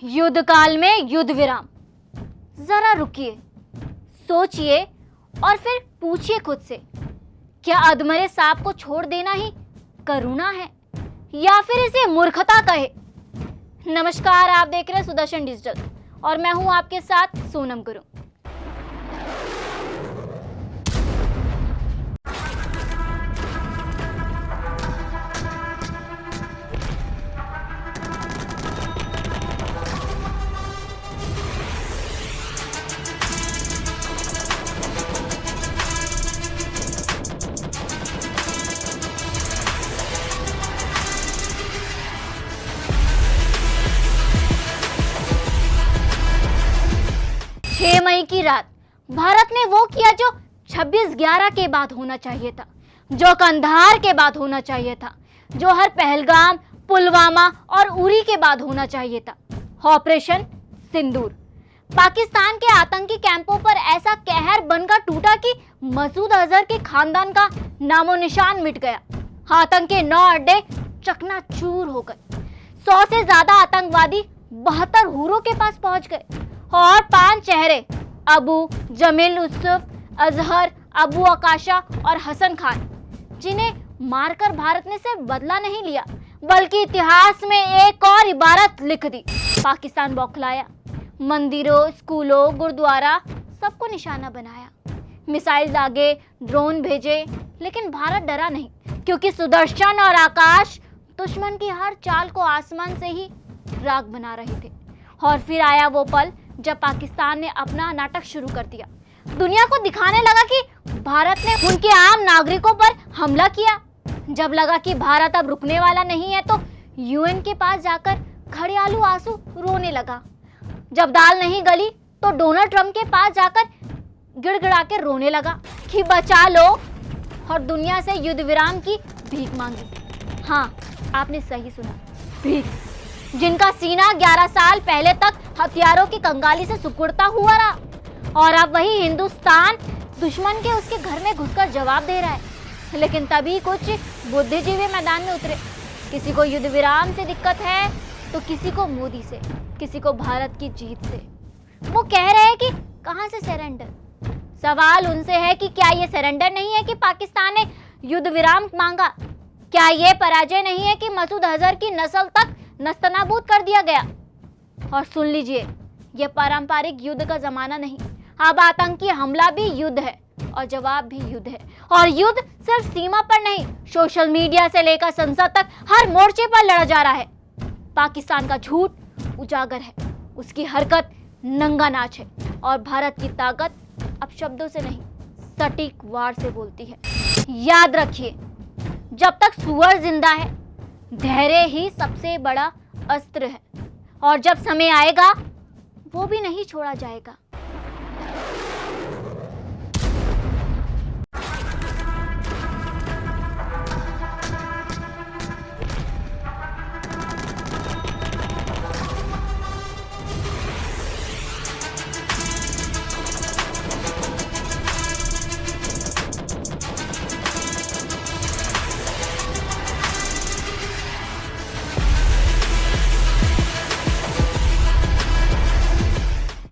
युद्ध काल में युद्ध विराम। जरा रुकिए, सोचिए और फिर पूछिए खुद से, क्या अधमरे सांप को छोड़ देना ही करुणा है या फिर इसे मूर्खता कहे। नमस्कार, आप देख रहे हैं सुदर्शन डिजिटल और मैं हूं आपके साथ सोनम गुरु। मई की रात भारत ने वो किया जो 26/11 के बाद होना चाहिए था, जो कंधार के बाद होना चाहिए था, जो हर पहलगाम, पुलवामा और उरी के बाद होना चाहिए था। ऑपरेशन सिंदूर पाकिस्तान के आतंकी कैंपों पर ऐसा कहर बनकर टूटा कि मसूद अजहर के खानदान का नामो निशान मिट गया। आतंक के 9 अड्डे चकनाचूर हो गए। 100 से ज्यादा आतंकवादी 72 हुरों के पास पहुंच गए और 5 चेहरे अबू जमील यूसुफ, अजहर, अबू अकाशा और हसन खान, जिन्हें मारकर भारत ने सिर्फ बदला नहीं लिया बल्कि इतिहास में एक और इबारत लिख दी। पाकिस्तान बौखलाया, मंदिरों, स्कूलों, गुरुद्वारा सबको निशाना बनाया, मिसाइल दागे, ड्रोन भेजे, लेकिन भारत डरा नहीं, क्योंकि सुदर्शन और आकाश दुश्मन की हर चाल को आसमान से ही राख बना रहे थे। और फिर आया वो पल जब पाकिस्तान ने अपना नाटक शुरू कर दिया। दुनिया को दिखाने लगा कि भारत ने उनके आम नागरिकों पर हमला किया। जब लगा कि भारत अब रुकने वाला नहीं है तो यूएन के पास जाकर घड़ियालू आंसू रोने लगा। जब दाल नहीं गली तो डोनाल्ड ट्रंप के पास जाकर गिड़गिड़ा के रोने लगा कि बचा लो, और दुनिया से युद्ध विराम की भीख मांगी। हाँ, आपने सही सुना, भीख। जिनका सीना 11 साल पहले तक हथियारों की कंगाली से सिकुड़ता हुआ रहा, और अब वही हिंदुस्तान दुश्मन के उसके घर में घुसकर जवाब दे रहा है। लेकिन तभी कुछ बुद्धिजीवी मैदान में उतरे। किसी को युद्ध विराम से दिक्कत है तो किसी को मोदी से, किसी को भारत की जीत से। वो कह रहे हैं कि कहां से सरेंडर। सवाल उनसे है कि क्या ये सरेंडर नहीं है कि पाकिस्तान ने युद्ध विराम मांगा? क्या ये पराजय नहीं है कि मसूद अजहर की नस्ल तक नस्तनाबूद कर दिया गया? और सुन लीजिए, यह पारंपरिक युद्ध का जमाना नहीं, अब आतंकी हमला भी युद्ध है और जवाब भी युद्ध है। और युद्ध सिर्फ सीमा पर नहीं, सोशल मीडिया से लेकर संसद तक हर मोर्चे पर लड़ा जा रहा है। पाकिस्तान का झूठ उजागर है, उसकी हरकत नंगा नाच है, और भारत की ताकत अब शब्दों से नहीं, सटीक वार से बोलती है। याद रखिए, जब तक सुअर जिंदा है, धैर्य ही सबसे बड़ा अस्त्र है, और जब समय आएगा वो भी नहीं छोड़ा जाएगा।